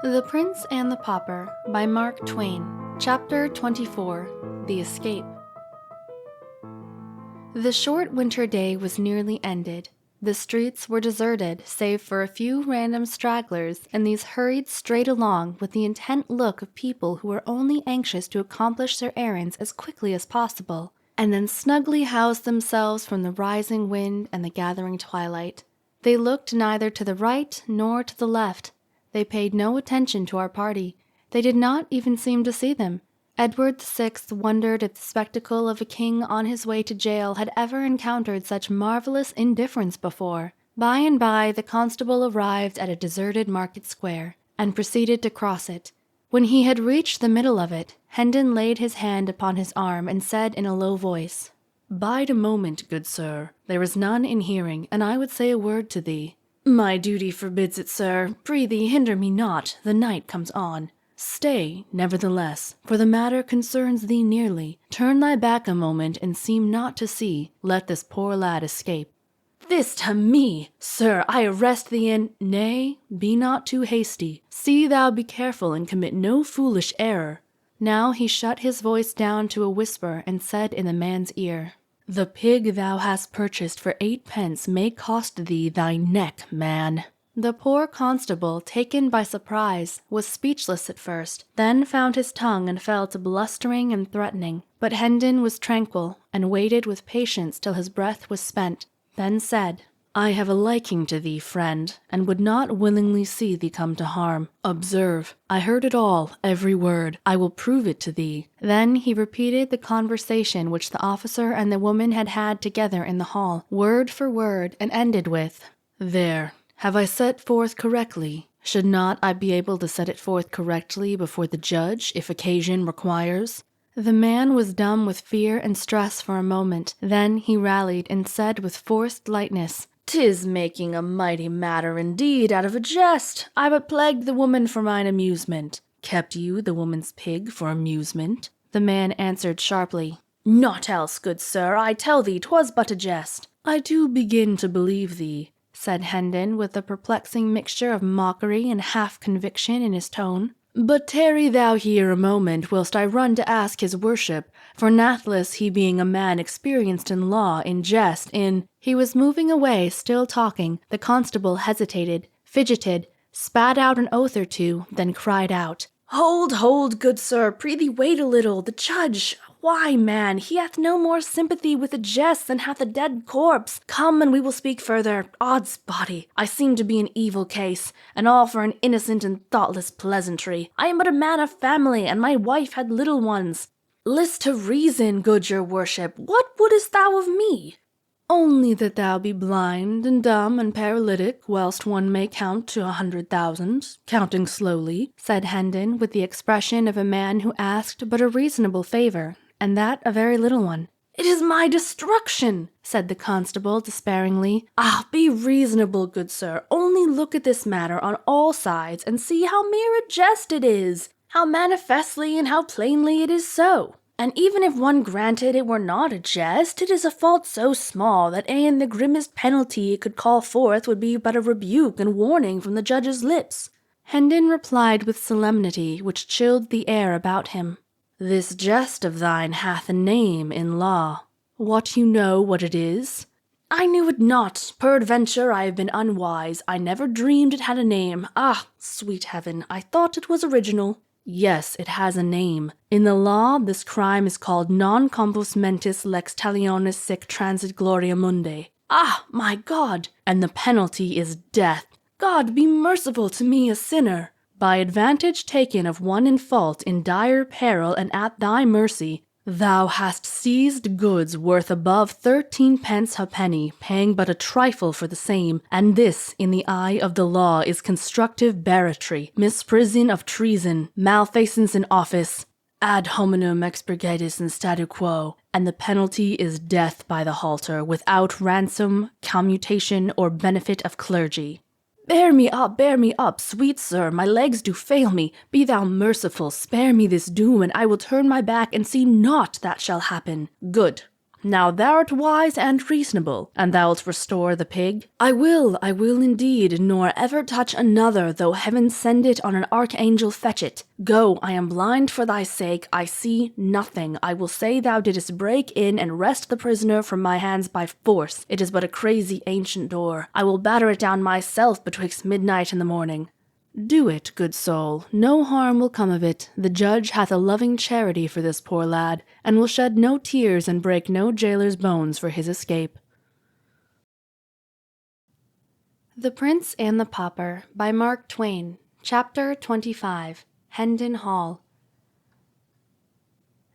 The Prince and the Pauper by Mark Twain. Chapter 24. The Escape. The short winter day was nearly ended. The streets were deserted, save for a few random stragglers, and these hurried straight along with the intent look of people who were only anxious to accomplish their errands as quickly as possible, and then snugly housed themselves from the rising wind and the gathering twilight. They looked neither to the right nor to the left. They paid no attention to our party. They did not even seem to see them. Edward VI wondered if the spectacle of a king on his way to jail had ever encountered such marvelous indifference before. By and by, the constable arrived at a deserted market square, and proceeded to cross it. When he had reached the middle of it, Hendon laid his hand upon his arm and said in a low voice, "Bide a moment, good sir. There is none in hearing, and I would say a word to thee." "My duty forbids it, sir. Prithee, hinder me not. The night comes on." "Stay, nevertheless, for the matter concerns thee nearly. Turn thy back a moment, and seem not to see. Let this poor lad escape." "This to me! Sir, I arrest thee in—" "Nay, be not too hasty. See thou be careful and commit no foolish error." Now he shut his voice down to a whisper and said in the man's ear, "The pig thou hast purchased for 8 pence may cost thee thy neck, man." The poor constable, taken by surprise, was speechless at first, then found his tongue and fell to blustering and threatening. But Hendon was tranquil, and waited with patience till his breath was spent, then said, "I have a liking to thee, friend, and would not willingly see thee come to harm. Observe, I heard it all, every word. I will prove it to thee." Then he repeated the conversation which the officer and the woman had had together in the hall, word for word, and ended with, "There, have I set forth correctly? Should not I be able to set it forth correctly before the judge, if occasion requires?" The man was dumb with fear and stress for a moment. Then he rallied and said with forced lightness, "'Tis making a mighty matter indeed out of a jest. I but plagued the woman for mine amusement." "Kept you the woman's pig for amusement?" The man answered sharply, "Naught else, good sir. I tell thee 'twas but a jest." "I do begin to believe thee," said Hendon, with a perplexing mixture of mockery and half-conviction in his tone. "But tarry thou here a moment, whilst I run to ask his worship, for nathless he being a man experienced in law, in jest, in—" He was moving away, still talking. The constable hesitated, fidgeted, spat out an oath or two, then cried out, Hold, good sir, prithee wait a little. The judge, why, man, he hath no more sympathy with a jest than hath a dead corpse. Come, and we will speak further. Odds body, I seem to be an evil case, and all for an innocent and thoughtless pleasantry. I am but a man of family, and my wife had little ones. List to reason, good your worship. What wouldest thou of me?" "Only that thou be blind and dumb and paralytic, whilst one may count to 100,000, counting slowly," said Hendon, with the expression of a man who asked but a reasonable favor, and that a very little one. "It is my destruction," said the constable despairingly. "Ah, be reasonable, good sir. Only look at this matter on all sides, and see how mere a jest it is, how manifestly and how plainly it is so. And even if one granted it were not a jest, it is a fault so small that e'en the grimmest penalty it could call forth would be but a rebuke and warning from the judge's lips." Hendon replied with solemnity which chilled the air about him, "This jest of thine hath a name in law. Wot you know what it is?" "I knew it not. Peradventure I have been unwise. I never dreamed it had a name. Ah, sweet heaven, I thought it was original." "Yes, it has a name. In the law, this crime is called non compos mentis lex talionis sic transit gloria Mundi." "Ah, my God!" "And the penalty is death." "God be merciful to me, a sinner." "By advantage taken of one in fault, in dire peril, and at thy mercy, thou hast seized goods worth above 13 pence halfpenny, paying but a trifle for the same, and this, in the eye of the law, is constructive barratry, misprision of treason, malfeasance in office, ad hominem expurgatus in statu quo, and the penalty is death by the halter, without ransom, commutation, or benefit of clergy." Bear me up, sweet sir, my legs do fail me. Be thou merciful, spare me this doom, and I will turn my back and see naught that shall happen." "Good. Now thou'rt wise and reasonable, and thou'lt restore the pig. I will indeed, nor ever touch another, though heaven send it on an archangel fetch it. Go, I am blind for thy sake, I see nothing. I will say thou didst break in and wrest the prisoner from my hands by force. It is but a crazy ancient door. I will batter it down myself betwixt midnight and the morning. Do it, good soul. No harm will come of it. The judge hath a loving charity for this poor lad, and will shed no tears and break no jailer's bones for his escape. The Prince and the Pauper by Mark Twain. Chapter 25. Hendon Hall.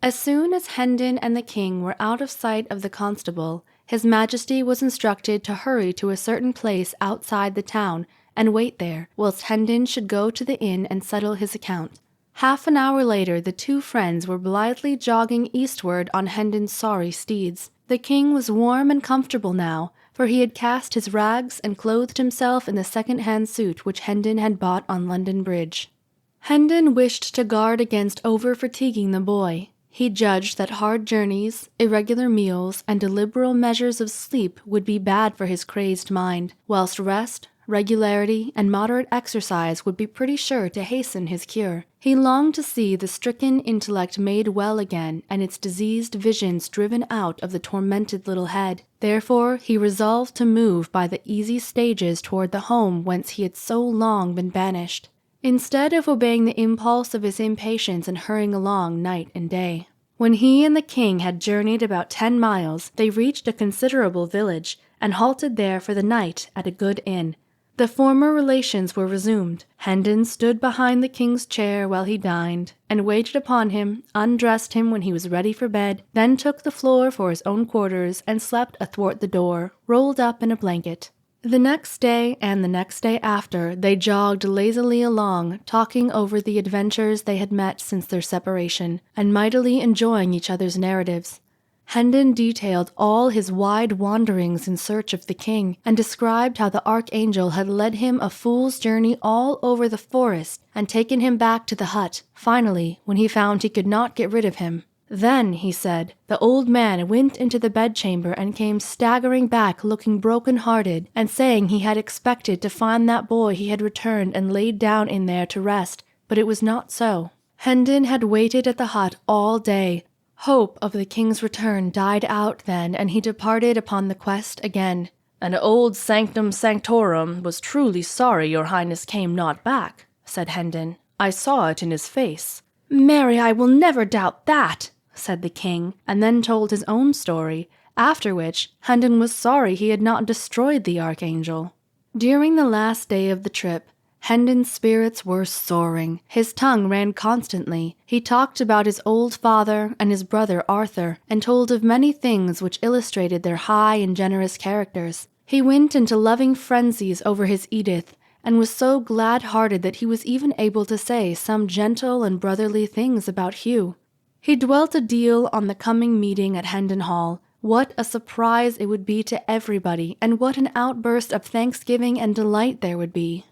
As soon as Hendon and the king were out of sight of the constable, his majesty was instructed to hurry to a certain place outside the town and wait there, whilst Hendon should go to the inn and settle his account. Half an hour later the two friends were blithely jogging eastward on Hendon's sorry steeds. The king was warm and comfortable now, for he had cast his rags and clothed himself in the second-hand suit which Hendon had bought on London Bridge. Hendon wished to guard against over-fatiguing the boy. He judged that hard journeys, irregular meals, and illiberal measures of sleep would be bad for his crazed mind, whilst rest, regularity, and moderate exercise would be pretty sure to hasten his cure. He longed to see the stricken intellect made well again and its diseased visions driven out of the tormented little head. Therefore he resolved to move by the easy stages toward the home whence he had so long been banished, instead of obeying the impulse of his impatience and hurrying along night and day. When he and the king had journeyed about 10 miles, they reached a considerable village, and halted there for the night at a good inn. The former relations were resumed. Hendon stood behind the king's chair while he dined, and waited upon him, undressed him when he was ready for bed, then took the floor for his own quarters, and slept athwart the door, rolled up in a blanket. The next day and the next day after, they jogged lazily along, talking over the adventures they had met since their separation, and mightily enjoying each other's narratives. Hendon detailed all his wide wanderings in search of the king, and described how the archangel had led him a fool's journey all over the forest, and taken him back to the hut, finally, when he found he could not get rid of him. Then, he said, the old man went into the bedchamber and came staggering back looking broken-hearted, and saying he had expected to find that boy he had returned and laid down in there to rest, but it was not so. Hendon had waited at the hut all day. Hope of the king's return died out then, and he departed upon the quest again. "And old Sanctum Sanctorum was truly sorry your highness came not back," said Hendon. "I saw it in his face." "Marry, I will never doubt that," said the king, and then told his own story, after which Hendon was sorry he had not destroyed the archangel. During the last day of the trip, Hendon's spirits were soaring. His tongue ran constantly. He talked about his old father and his brother Arthur, and told of many things which illustrated their high and generous characters. He went into loving frenzies over his Edith, and was so glad-hearted that he was even able to say some gentle and brotherly things about Hugh. He dwelt a deal on the coming meeting at Hendon Hall. What a surprise it would be to everybody, and what an outburst of thanksgiving and delight there would be.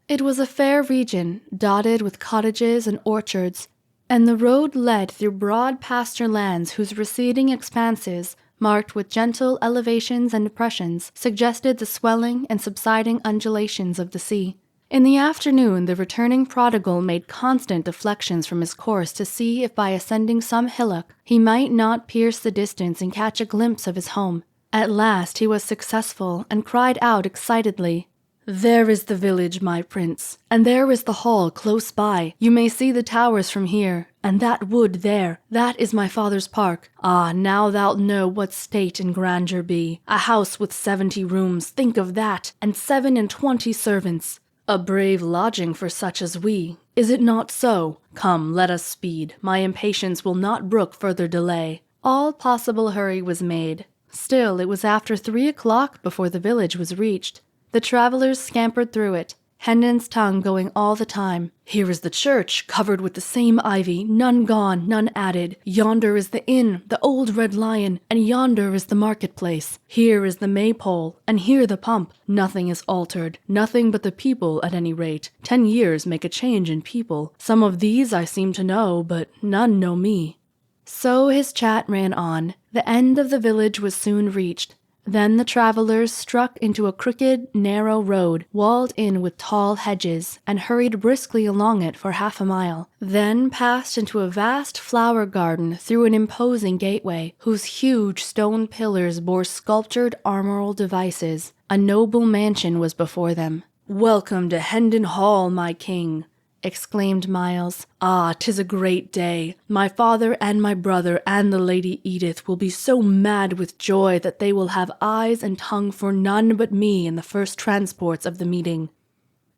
It was a fair region, dotted with cottages and orchards, and the road led through broad pasture lands whose receding expanses, marked with gentle elevations and depressions, suggested the swelling and subsiding undulations of the sea. In the afternoon the returning prodigal made constant deflections from his course to see if by ascending some hillock he might not pierce the distance and catch a glimpse of his home. At last he was successful, and cried out excitedly, "There is the village, my prince, and there is the hall close by. You may see the towers from here, and that wood there, that is my father's park. Ah, now thou'lt know what state and grandeur be. A house with 70 rooms, think of that, and 27 servants. A brave lodging for such as we. Is it not so? Come, let us speed. My impatience will not brook further delay." All possible hurry was made. Still, it was after 3 o'clock before the village was reached. The travelers scampered through it, Hendon's tongue going all the time. "Here is the church, covered with the same ivy, none gone, none added. Yonder is the inn, the old Red Lion, and yonder is the marketplace. Here is the maypole, and here the pump. Nothing is altered, nothing but the people at any rate. 10 years make a change in people. Some of these I seem to know, but none know me." So his chat ran on. The end of the village was soon reached. Then the travelers struck into a crooked, narrow road, walled in with tall hedges, and hurried briskly along it for 1/2 mile. Then passed into a vast flower garden through an imposing gateway, whose huge stone pillars bore sculptured armoral devices. A noble mansion was before them. "Welcome to Hendon Hall, my king," exclaimed Miles. "Ah, 'tis a great day. My father and my brother and the Lady Edith will be so mad with joy that they will have eyes and tongue for none but me in the first transports of the meeting.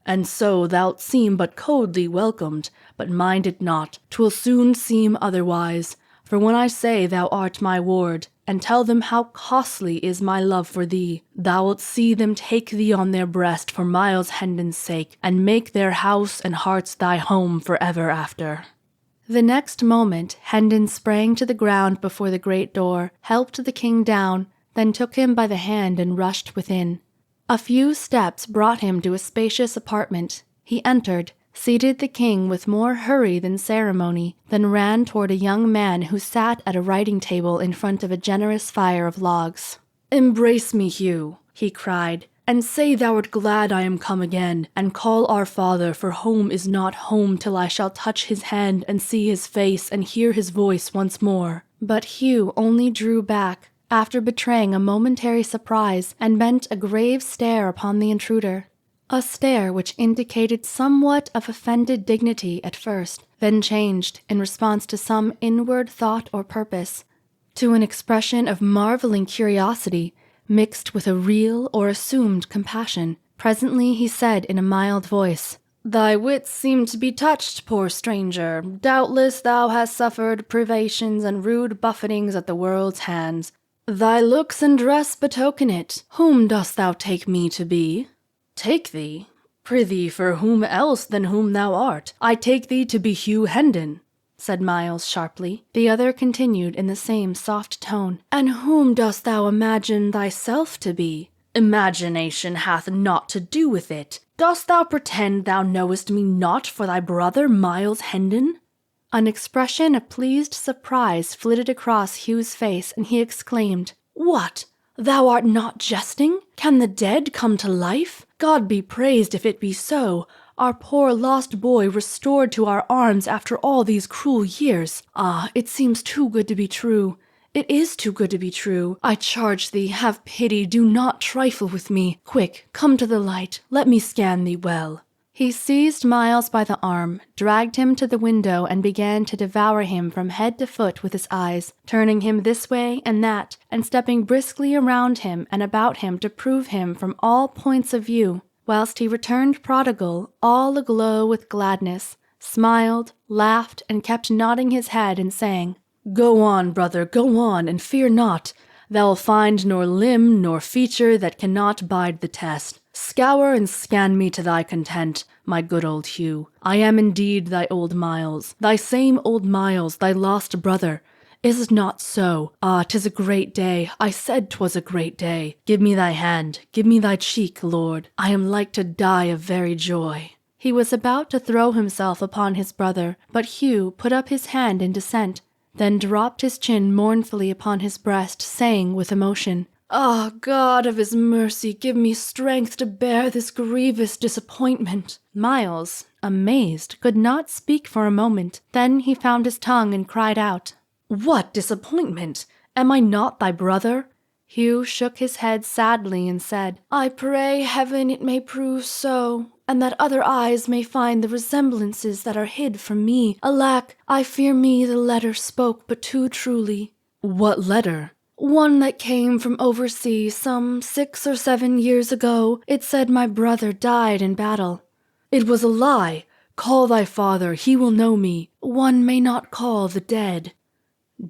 And so thou'lt seem but coldly welcomed, but mind it not, 'twill soon seem otherwise. For when I say thou art my ward, and tell them how costly is my love for thee, thou wilt see them take thee on their breast for Miles Hendon's sake, and make their house and hearts thy home for ever after." The next moment, Hendon sprang to the ground before the great door, helped the king down, then took him by the hand and rushed within. A few steps brought him to a spacious apartment. He entered, seated the king with more hurry than ceremony, then ran toward a young man who sat at a writing table in front of a generous fire of logs. "Embrace me, Hugh," he cried, "and say thou art glad I am come again, and call our father, for home is not home till I shall touch his hand and see his face and hear his voice once more." But Hugh only drew back, after betraying a momentary surprise, and bent a grave stare upon the intruder. A stare which indicated somewhat of offended dignity at first, then changed, in response to some inward thought or purpose, to an expression of marveling curiosity, mixed with a real or assumed compassion. Presently he said in a mild voice, "Thy wits seem to be touched, poor stranger. Doubtless thou hast suffered privations and rude buffetings at the world's hands. Thy looks and dress betoken it. Whom dost thou take me to be?" "Take thee? Prithee, for whom else than whom thou art? I take thee to be Hugh Hendon," said Miles sharply. The other continued in the same soft tone, "And whom dost thou imagine thyself to be?" "Imagination hath naught to do with it. Dost thou pretend thou knowest me not for thy brother Miles Hendon?" An expression of pleased surprise flitted across Hugh's face, and he exclaimed, "What? Thou art not jesting? Can the dead come to life? God be praised if it be so. Our poor lost boy restored to our arms after all these cruel years. Ah, it seems too good to be true. It is too good to be true. I charge thee, have pity, do not trifle with me. Quick, come to the light. Let me scan thee well." He seized Miles by the arm, dragged him to the window, and began to devour him from head to foot with his eyes, turning him this way and that, and stepping briskly around him and about him to prove him from all points of view, whilst he returned prodigal, all aglow with gladness, smiled, laughed, and kept nodding his head and saying, "Go on, brother, go on, and fear not. Thou'll find nor limb nor feature that cannot bide the test. Scour and scan me to thy content, my good old Hugh. I am indeed thy old Miles, thy same old Miles, thy lost brother. Is it not so? Ah, 'tis a great day. I said 'twas a great day. Give me thy hand, give me thy cheek, Lord. I am like to die of very joy." He was about to throw himself upon his brother, but Hugh put up his hand in dissent, then dropped his chin mournfully upon his breast, saying with emotion, "Ah, God of his mercy, give me strength to bear this grievous disappointment." Miles, amazed, could not speak for a moment. Then he found his tongue and cried out, "What disappointment? Am I not thy brother?" Hugh shook his head sadly and said, "I pray heaven it may prove so, and that other eyes may find the resemblances that are hid from me. Alack, I fear me the letter spoke but too truly." "What letter?" "One that came from overseas some 6 or 7 years ago. It said my brother died in battle." "It was a lie. Call thy father, he will know me. One may not call the dead."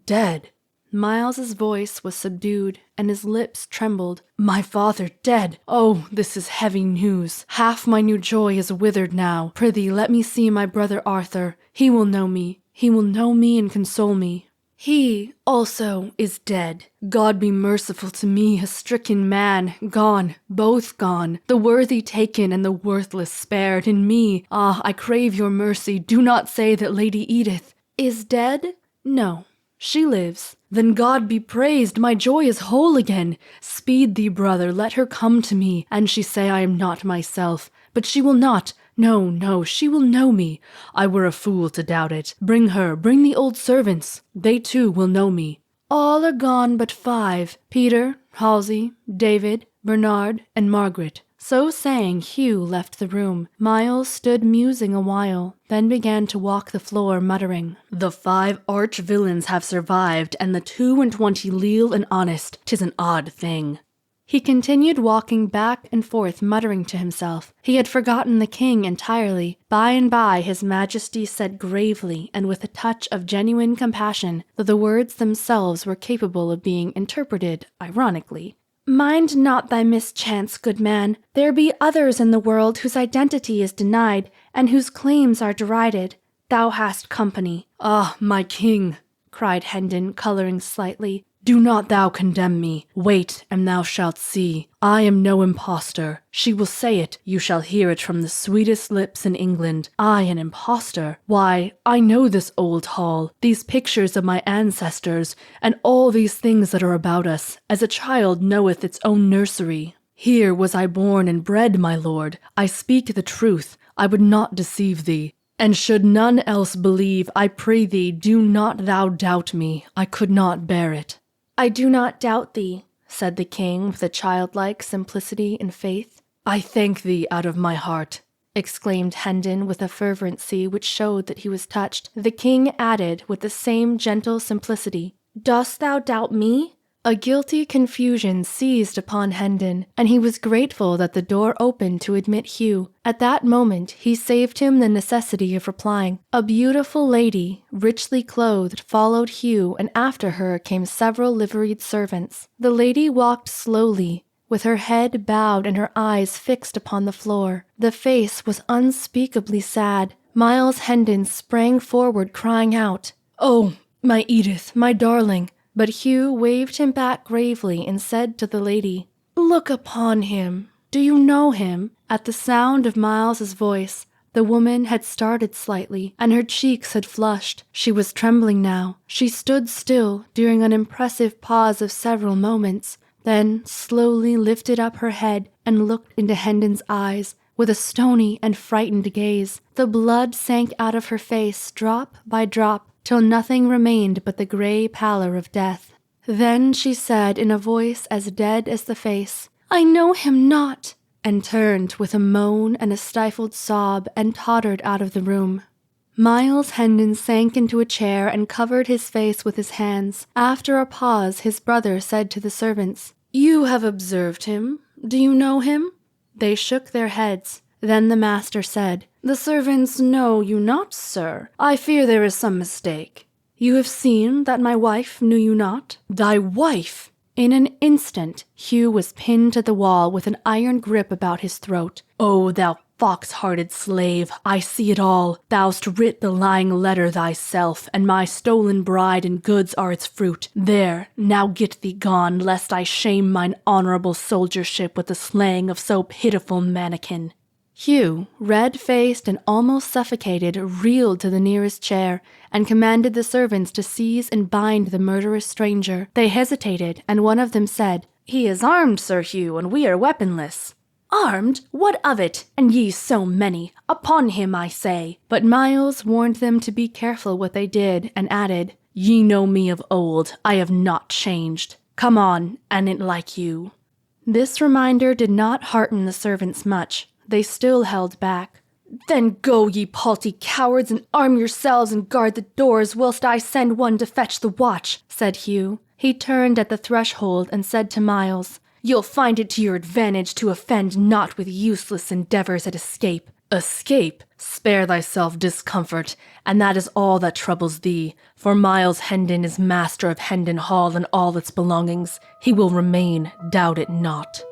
"Dead?" Miles's voice was subdued, and his lips trembled. "My father dead? Oh, this is heavy news. Half my new joy is withered now. Prithee, let me see my brother Arthur. He will know me. He will know me and console me. He, also, is dead. God be merciful to me, a stricken man. Gone, both gone. The worthy taken and the worthless spared. In me, ah, I crave your mercy. Do not say that Lady Edith—" "Is dead? No. She lives. Then God be praised, my joy is whole again. Speed thee, brother, let her come to me, and she say I am not myself. But she will not. No, no, she will know me. I were a fool to doubt it. Bring her, bring the old servants. They too will know me. All are gone but 5, Peter, Halsey, David, Bernard, and Margaret. So saying, Hugh left the room. Miles stood musing a while, then began to walk the floor, muttering, The 5 arch villains have survived, and the 22 leal and honest. 'Tis an odd thing. He continued walking back and forth, muttering to himself. He had forgotten the king entirely. By and by his majesty said gravely and with a touch of genuine compassion, though the words themselves were capable of being interpreted ironically, Mind not thy mischance, good man. There be others in the world whose identity is denied, and whose claims are derided. Thou hast company. Ah, my king, cried Hendon, colouring slightly. Do not thou condemn me. Wait, and thou shalt see. I am no impostor. She will say it. You shall hear it from the sweetest lips in England. I an impostor? Why, I know this old hall, these pictures of my ancestors, and all these things that are about us, as a child knoweth its own nursery. Here was I born and bred, my lord. I speak the truth. I would not deceive thee. And should none else believe, I pray thee, do not thou doubt me. I could not bear it. I do not doubt thee, said the king with a childlike simplicity and faith. I thank thee out of my heart, exclaimed Hendon with a fervency which showed that he was touched. The king added with the same gentle simplicity, Dost thou doubt me? A guilty confusion seized upon Hendon, and he was grateful that the door opened to admit Hugh. At that moment he saved him the necessity of replying. A beautiful lady, richly clothed, followed Hugh, and after her came several liveried servants. The lady walked slowly, with her head bowed and her eyes fixed upon the floor. The face was unspeakably sad. Miles Hendon sprang forward, crying out, Oh, my Edith, my darling! But Hugh waved him back gravely and said to the lady, Look upon him. Do you know him? At the sound of Miles's voice, the woman had started slightly, and her cheeks had flushed. She was trembling now. She stood still during an impressive pause of several moments, then slowly lifted up her head and looked into Hendon's eyes with a stony and frightened gaze. The blood sank out of her face drop by drop, till nothing remained but the grey pallor of death. Then she said in a voice as dead as the face, I know him not, and turned with a moan and a stifled sob and tottered out of the room. Miles Hendon sank into a chair and covered his face with his hands. After a pause, his brother said to the servants, You have observed him. Do you know him? They shook their heads. Then the master said, The servants know you not, sir. I fear there is some mistake. You have seen that my wife knew you not? Thy wife? In an instant, Hugh was pinned to the wall with an iron grip about his throat. Oh, thou fox-hearted slave, I see it all. Thou'st writ the lying letter thyself, and my stolen bride and goods are its fruit. There, now get thee gone, lest I shame mine honourable soldiership with the slaying of so pitiful mannikin. Hugh, red-faced and almost suffocated, reeled to the nearest chair and commanded the servants to seize and bind the murderous stranger. They hesitated, and one of them said, He is armed, Sir Hugh, and we are weaponless. Armed? What of it? And ye so many? Upon him, I say. But Miles warned them to be careful what they did, and added, Ye know me of old. I have not changed. Come on, an it like you. This reminder did not hearten the servants much. They still held back. Then go, ye paltry cowards, and arm yourselves and guard the doors, whilst I send one to fetch the watch, said Hugh. He turned at the threshold and said to Miles, You'll find it to your advantage to offend not with useless endeavours at escape. Escape? Spare thyself discomfort, and that is all that troubles thee, for Miles Hendon is master of Hendon Hall and all its belongings. He will remain, doubt it not.